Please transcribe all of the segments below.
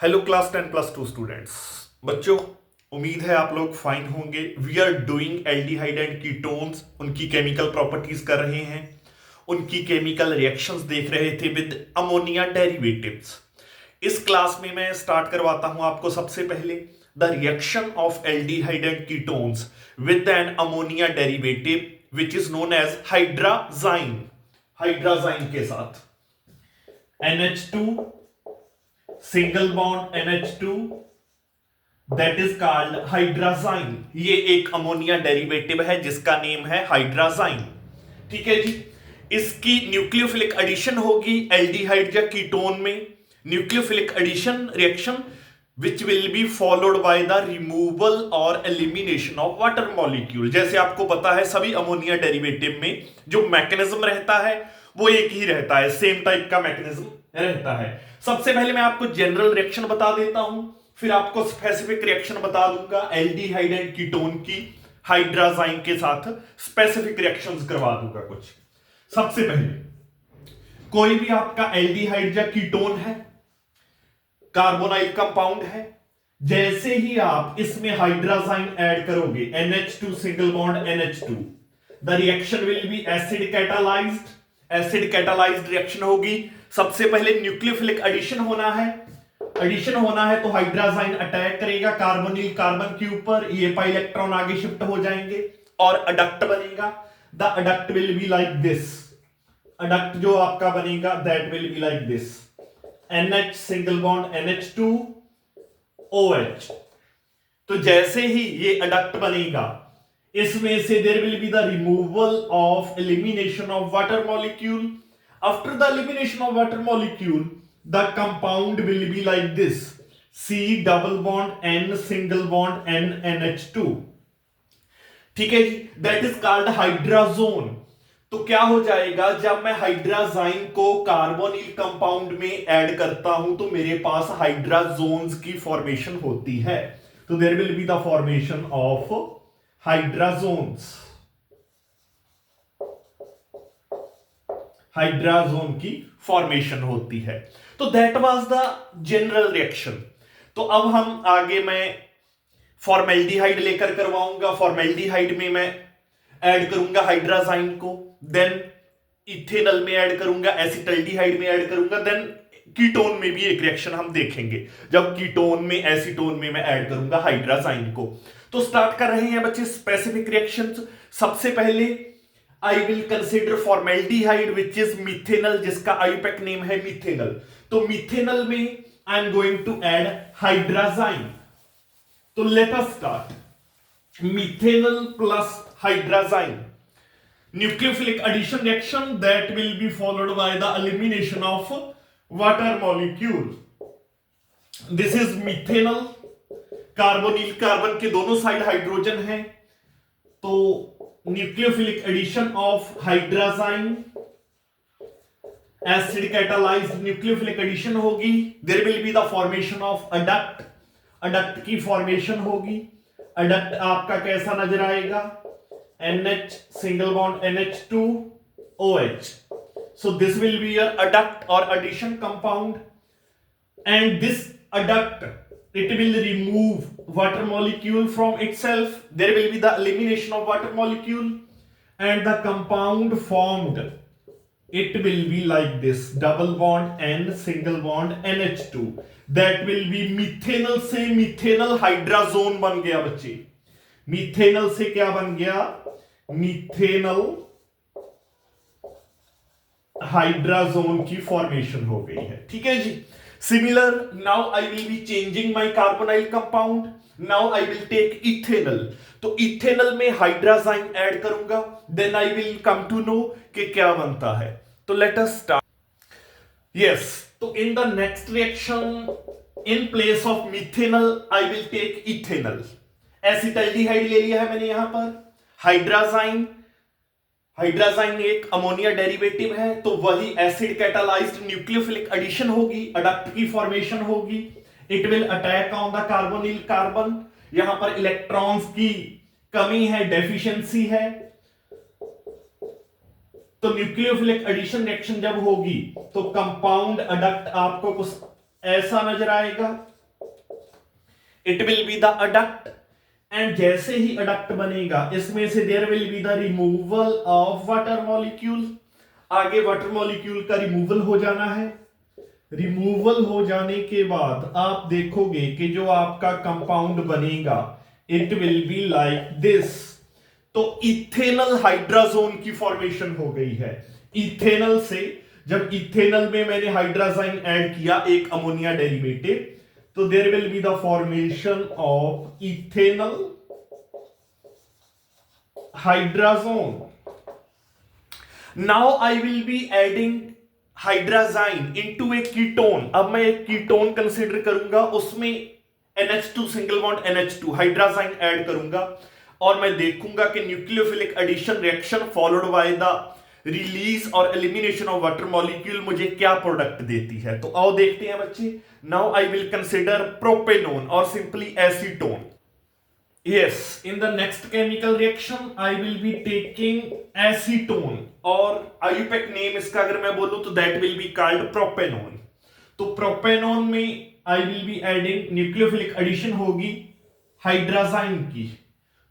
Hello class 10 plus 2 students. बच्चों, उम्मीद है आप लोग फाइन होंगे। We are doing aldehyde and ketones, उनकी केमिकल प्रॉपर्टीज कर रहे हैं, उनकी केमिकल रिएक्शंस देख रहे थे विद अमोनिया डेरिवेटिव्स। इस क्लास में मैं स्टार्ट करवाता हूं आपको सबसे पहले the reaction of aldehyde and ketones with an ammonia derivative which is known as hydrazine. Hydrazine के साथ NH2 single bond NH2 that is called hydrazine. ये एक अमोनिया डेरिवेटिव है जिसका नेम है हाइड्राजाइन। ठीक है जी। इसकी न्यूक्लियोफिलिक एडिशन होगी एल्डिहाइड या कीटोन में, nucleophilic addition reaction which will be followed by the removal और एलिमिनेशन ऑफ वाटर मॉलिक्यूल। जैसे आपको पता है सभी अमोनिया डेरिवेटिव में जो मैकेनिज्म रहता है वो एक ही रहता है, सेम टाइप का मैकेनिज्म रहता है। सबसे पहले मैं आपको जनरल रिएक्शन बता देता हूं, फिर आपको स्पेसिफिक रिएक्शन बता दूंगा एल्डिहाइड एंड कीटोन की हाइड्राजाइन के साथ स्पेसिफिक रिएक्शंस करवा दूंगा कुछ। सबसे पहले कोई भी आपका एल्डिहाइड या कीटोन है, कार्बोनाइल कंपाउंड है, जैसे ही आप इसमें हाइड्राजाइन ऐड करोगे NH2 single bond NH2, the reaction will B acid catalysed. Acid catalysed reaction होगी। सबसे पहले न्यूक्लियोफिलिक एडिशन होना है, तो हाइड्राजाइन अटैक करेगा कार्बोनिल कार्बन के ऊपर, ये पाई इलेक्ट्रॉन आगे शिफ्ट हो जाएंगे और अडक्ट बनेगा। The adduct will be like this. Adduct जो आपका बनेगा that will be like this, NH single bond NH2 OH। तो जैसे ही ये अडक्ट बनेगा इसमें से there will be the removal of elimination of water molecule. After the elimination of water molecule, the compound will be like this: C double bond N single bond N NH2। ठीक है जी, that is called hydrazone. तो क्या हो जाएगा, जब मैं हाइड्राजाइन को carbonyl compound में ऐड करता हूं तो मेरे पास हाइड्राजोन्स की फॉर्मेशन होती है। तो there will be the formation of hydrazones, hydrazone की फॉर्मेशन होती है। तो that was the general reaction. तो अब हम आगे मैं फॉर्मेल्डिहाइड लेकर करवाऊंगा। फॉर्मेल्डिहाइड में मैं ऐड करूंगा हाइड्राजाइन को, देन इथेनॉल में ऐड करूंगा, एसिटल्डिहाइड में ऐड करूंगा, देन कीटोन में भी एक रिएक्शन हम देखेंगे जब कीटोन में एसीटोन में मैं ऐड करूंगा हाइड्राजाइन को। तो स्टार्ट कर रहे हैं बच्चे स्पेसिफिक रिएक्शंस। सबसे पहले I will consider formaldehyde which is methanol, जिसका IUPAC नेम है methanol। तो methanol में I am going to add hydrazine। तो let us start methanol plus hydrazine, nucleophilic addition reaction that will be followed by the elimination of water molecule। This is methanol, carbonyl carbon के दोनों side hydrogen है, तो nucleophilic addition of hydrazine, acid catalysed nucleophilic addition होगी। There will be the formation of adduct, adduct की formation होगी। Adduct आपका कैसा नजर आएगा, NH single bond NH2 OH। So this will be your adduct और addition compound, and this adduct it will remove water molecule from itself. There will be the elimination of water molecule and the compound formed, it will be like this: double bond N single bond NH2, that will be methanol से methanol hydrazone बन गया बच्चे। methanol से क्या बन गया, methanol hydrazone की formation हो गई है। ठीक है जी। Similar, now I will be changing my carbonyl compound. Now I will take ethanol। तो ethanol में हाइड्राजाइन ऐड करूंगा, then I will come to know कि क्या बनता है। तो let us start। Yes, तो in the next reaction, in place of methanol, I will take ethanol। Acetaldehyde ले लिया है मैंने यहां पर, हाइड्राजाइन, हाइड्राजाइन एक अमोनिया डेरिवेटिव है, तो वही एसिड कैटालाइज्ड न्यूक्लियोफिलिक एडिशन होगी, अडक्ट की फॉर्मेशन होगी। It will attack on the carbonyl carbon, यहां पर इलेक्ट्रॉन्स की कमी है, डेफिशिएंसी है। तो न्यूक्लियोफिलिक एडिशन रिएक्शन जब होगी तो कंपाउंड अडक्ट आपको कुछ ऐसा नजर आएगा, it will be the adduct, and जैसे ही अडक्ट बनेगा इसमें से there will be the removal of water molecule, आगे वाटर मॉलिक्यूल का रिमूवल हो जाना है। रिमूवल हो जाने के बाद आप देखोगे कि जो आपका कंपाउंड बनेगा it will be like this. तो इथेनल हाइड्राजोन की फॉर्मेशन हो गई है। इथेनल से, जब इथेनल में मैंने हाइड्राजाइन ऐड किया एक अमोनिया डेरिवेटिव, तो there will be the formation of ethanal hydrazone. Now I will be adding hydrazine into a ketone. अब मैं एक कीटोन कंसीडर करूंगा, उसमें NH2 single bond NH2 हाइड्राजाइन add करूंगा और मैं देखूंगा कि nucleophilic addition reaction followed by the release और एलिमिनेशन ऑफ वाटर मॉलिक्यूल मुझे क्या प्रोडक्ट देती है। तो आओ देखते हैं बच्चे। Now I will consider propanone और simply acetone. Yes, in the next chemical reaction I will be taking acetone और IUPAC name इसका अगर मैं बोलूं तो that will be called propanone। तो propanone में I will be adding nucleophilic addition होगी हाइड्राजाइन की,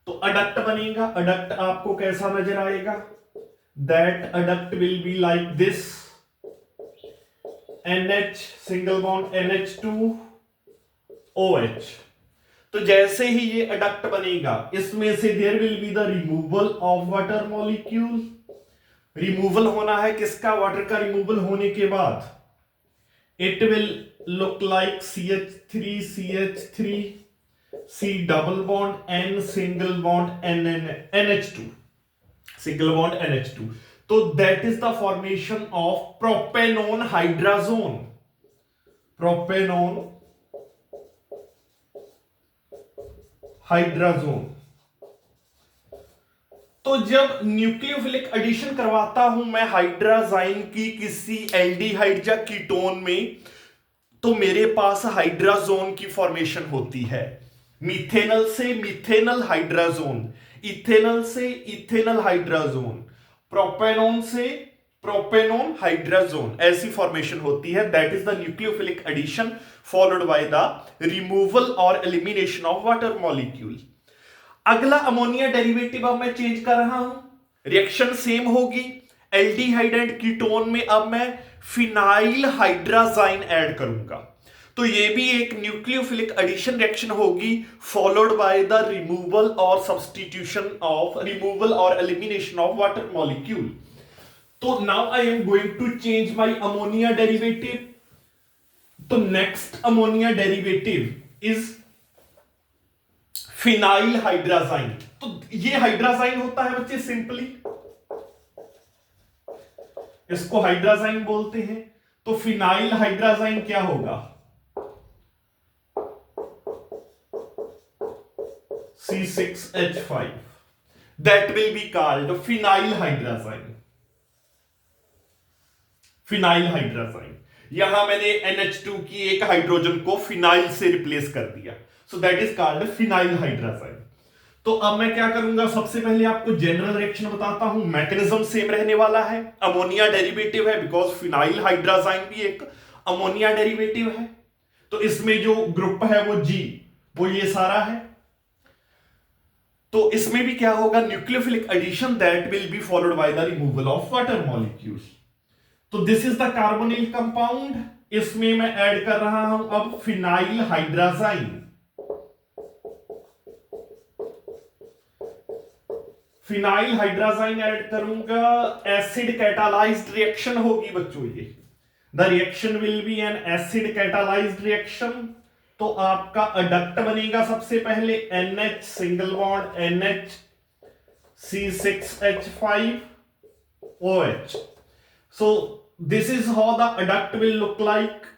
तो अडक्ट बनेगा। अडक्ट आपको कैसा नजर आएगा? That adduct will be like this, NH single bond NH2 OH। तो जैसे ही ये अडक्ट बनेगा इसमें से there will be the removal of water molecule. Removal होना है किसका? वाटर का। रिमूवल होने के बाद it will look like CH3 CH3 C double bond N single bond NH2 single bond NH2। तो that is the formation of propanone hydrazone. Propanone hydrazone. तो जब न्यूक्लियोफिलिक एडिशन करवाता हूं मैं हाइड्राजाइन की किसी एल्डिहाइड या कीटोन में, तो मेरे पास हाइड्राजोन की फॉर्मेशन होती है। मीथेनल से मीथेनल हाइड्राजोन, इथेनल से इथेनल हाइड्राजोन, प्रोपेनोन से प्रोपेनोन हाइड्राजोन, ऐसी फॉर्मेशन होती है। That is the nucleophilic addition followed by the removal और एलिमिनेशन ऑफ वाटर मॉलिक्यूल। अगला अमोनिया डेरिवेटिव अब मैं चेंज कर रहा हूं, रिएक्शन सेम होगी। एल्डिहाइड एंड कीटोन में अब मैं फिनाइल हाइड्राजाइन ऐड करूंगा, तो ये भी एक न्यूक्लियोफिलिक एडिशन रिएक्शन होगी फॉलोड बाय द रिमूवल और सब्स्टिट्यूशन ऑफ रिमूवल और एलिमिनेशन ऑफ वाटर मॉलिक्यूल। तो now I am going to change my ammonia derivative. तो next ammonia derivative is phenyl hydrazine. तो ये हाइड्राजाइन होता है बच्चे, सिंपली इसको हाइड्राजाइन बोलते हैं। तो फिनाइल हाइड्राजाइन क्या होगा? C6H5। That will be called phenyl hydrazine. Phenyl hydrazine, यहां मैंने NH2 की एक हाइड्रोजन को फिनाइल से रिप्लेस कर दिया, so that is called phenyl hydrazine. तो अब मैं क्या करूंगा, सबसे पहले आपको जनरल रिएक्शन बताता हूं। मैकेनिज्म सेम रहने वाला है, अमोनिया डेरिवेटिव है, बिकॉज फिनाइल हाइड्राजाइन भी एक अमोनिया डेरिवेटिव है। तो इसमें जो ग्रुप है वो G, वो ये सारा है। तो इसमें भी क्या होगा, nucleophilic addition that will be followed by the removal of water molecules. तो this is the carbonyl compound, इसमें मैं ऐड कर रहा हूं अब phenyl hydrazine. Phenyl hydrazine add करूंगा, एसिड कैटालाइज्ड रिएक्शन होगी बच्चों ये। The reaction will be an acid catalysed reaction. तो आपका अडक्ट बनेगा सबसे पहले NH single bond NH C6H5 OH। So this is how the adduct will look like.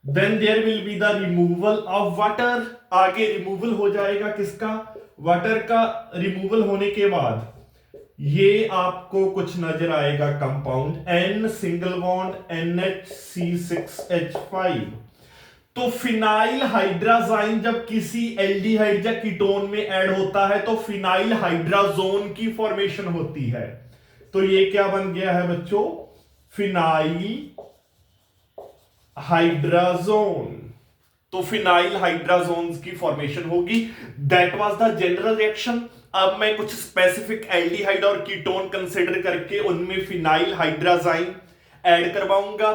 Then there will be the removal of water। आगे removal हो जाएगा किसका? Water का। रिमूवल होने के बाद ये आपको कुछ नजर आएगा compound N single bond NH C6H5। तो फिनाइल हाइड्राजाइन जब किसी एल्डिहाइड या कीटोन में ऐड होता है तो फिनाइल हाइड्राजोन की फॉर्मेशन होती है। तो ये क्या बन गया है बच्चों, फिनाइल हाइड्राजोन। तो फिनाइल हाइड्राजोन्स की फॉर्मेशन होगी। That was the general reaction. अब मैं कुछ स्पेसिफिक एल्डिहाइड और कीटोन कंसीडर करके उनमें फिनाइल हाइड्राजाइन ऐड करवाऊंगा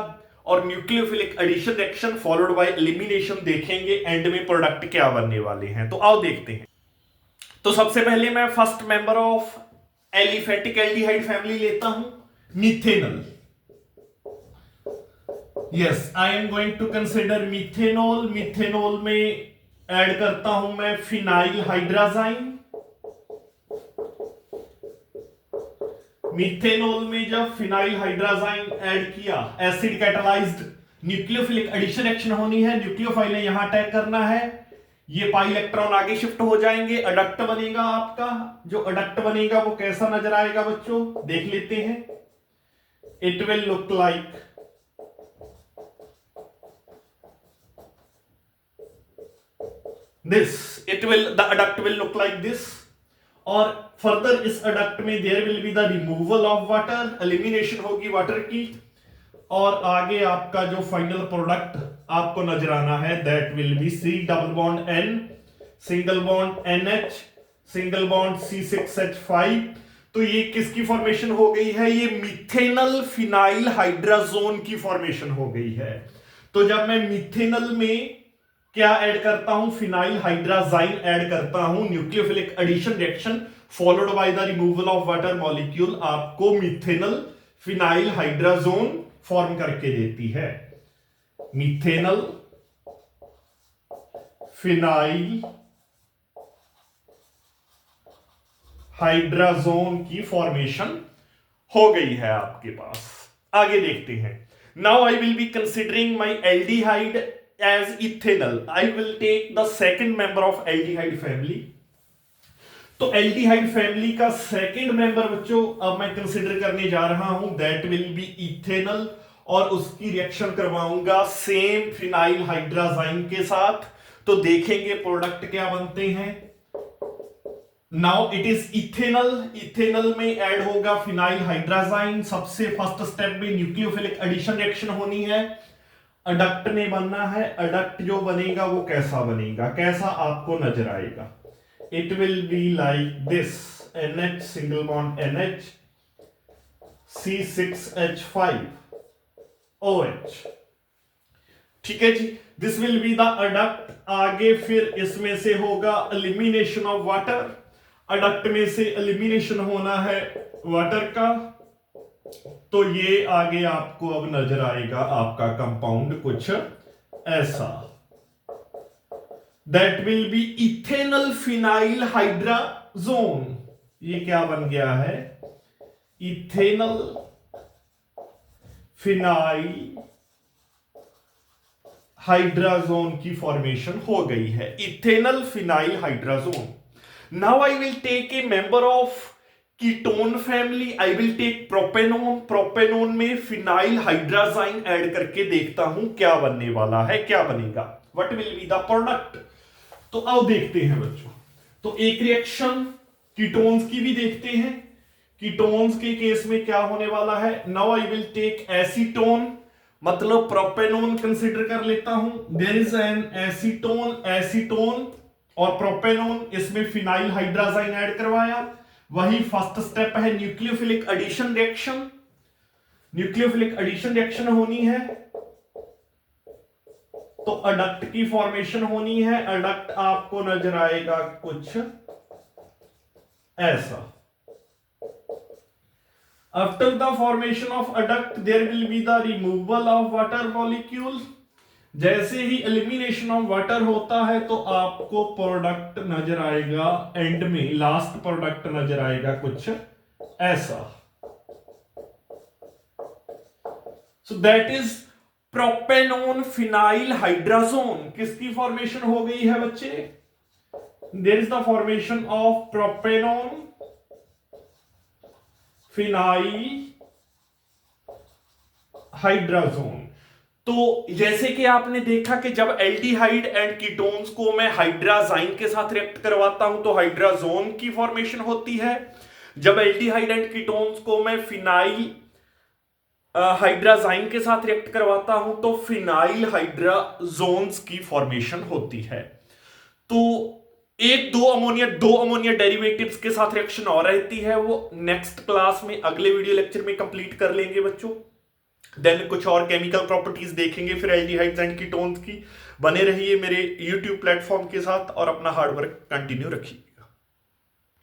और nucleophilic addition reaction followed by elimination देखेंगे, एंड में प्रोडक्ट क्या बनने वाले हैं। तो आओ देखते हैं। तो सबसे पहले मैं first member of aliphatic aldehyde family लेता हूं, methanol. Yes, I am going to consider methanol. Methanol में ऐड करता हूं मैं फिनाइल हाइड्राजाइन। मीथेनॉल में जब फिनाइल हाइड्राजाइन ऐड किया, acid catalysed nucleophilic addition reaction होनी है, न्यूक्लियोफाइल ने यहां अटैक करना है, ये पाई इलेक्ट्रॉन आगे शिफ्ट हो जाएंगे, अडक्ट बनेगा आपका। जो अडक्ट बनेगा वो कैसा नजर आएगा बच्चों, देख लेते हैं। It will look like this, the adduct will look like this. और फर्दर इस अडक्ट में there will be the removal of water, elimination होगी वाटर की, और आगे आपका जो फाइनल प्रोडक्ट आपको नजर आना है that will be C double bond N, single bond NH, single bond C6H5। तो ये किसकी फॉर्मेशन हो गई है, ये मिथेनल फिनाइल हाइड्राजोन की फॉर्मेशन हो गई है। तो जब मैं मिथेनल में क्या ऐड करता हूं, फिनाइल हाइड्राजाइन ऐड करता हूं, nucleophilic addition reaction followed by the removal of water molecule आपको मिथेनल फिनाइल हाइड्राजोन फॉर्म करके देती है। मिथेनल फिनाइल हाइड्राजोन की फॉर्मेशन हो गई है आपके पास। आगे देखते हैं। Now I will be considering my aldehyde as ethanal. I will take the second member of aldehyde family. तो एल्डिहाइड फैमिली का सेकेंड मेंबर बच्चों अब मैं कंसिडर करने जा रहा हूं, दैट विल बी इथेनल, और उसकी रिएक्शन करवाऊंगा सेम फिनाइल हाइड्राजाइन के साथ। तो देखेंगे प्रोडक्ट क्या बनते हैं। Now it is ethanal. Ethanal में ऐड होगा फिनाइल हाइड्राजाइन। सबसे फर्स्ट स्टेप में न्यूक्लियोफिलिक एडिशन रिएक्शन होनी है, अडक्ट ने बनना है। अडक्ट जो बनेगा वो कैसा बनेगा, कैसा आपको नजर आएगा, it will be like this, NH single bond NH, C6H5 OH। ठीक है जी, this will be the adduct. आगे फिर इसमें से होगा एलिमिनेशन ऑफ वाटर। अडक्ट में से एलिमिनेशन होना है वाटर का, तो ये आगे आपको अब नजर आएगा आपका कंपाउंड कुछ ऐसा, that will be ethanal phenyl hydrazone. ये क्या बन गया है, इथेनल फिनाइल हाइड्राजोन की फॉर्मेशन हो गई है, ethanal phenyl hydrazone. Now I will take a member of ketone family. I will take propanone. Propanone में फिनाइल हाइड्राजाइन ऐड करके देखता हूं क्या बनने वाला है, क्या बनेगा, what will be the product. तो अब देखते हैं बच्चों। तो एक रिएक्शन कीटोन्स की भी देखते हैं। कीटोन्स के केस में क्या होने वाला है। Now I will take acetone, मतलब प्रोपेनोन कंसीडर कर लेता हूं। There is an acetone, acetone और प्रोपेनोन, इसमें फिनाइल हाइड्राजाइन ऐड करवाया। वही फर्स्ट स्टेप है nucleophilic addition reaction. Nucleophilic addition reaction होनी है तो अडक्ट की फॉर्मेशन होनी है। अडक्ट आपको नजर आएगा कुछ ऐसा। After the formation of adduct there will be the removal of water molecule. जैसे ही एलिमिनेशन ऑफ वाटर होता है तो आपको प्रोडक्ट नजर आएगा, एंड में लास्ट प्रोडक्ट नजर आएगा कुछ ऐसा। So that is propanone phenyl hydrazone. किसकी फॉर्मेशन हो गई है बच्चे, there is the formation of propanone phenyl hydrazone. तो जैसे कि आपने देखा कि जब एल्डिहाइड एंड कीटोन्स को मैं हाइड्राजाइन के साथ रिएक्ट करवाता हूं तो हाइड्राजोन की फॉर्मेशन होती है। जब एल्डिहाइड एंड कीटोन्स को मैं फिनाइल हाइड्राजाइन के साथ रिएक्ट करवाता हूं तो फिनाइल हाइड्राजोन्स की फॉर्मेशन होती है। तो दो अमोनिया डेरिवेटिव्स के साथ रिएक्शन और रहती है, वो नेक्स्ट क्लास में अगले वीडियो लेक्चर में कंप्लीट कर लेंगे बच्चों। देन कुछ और केमिकल प्रॉपर्टीज देखेंगे फिर एल्डिहाइड्स एंड कीटोन्स की। बने रहिए मेरे यूट्यूब प्लेटफॉर्म के साथ और अपना हार्डवर्क कंटिन्यू रखिए।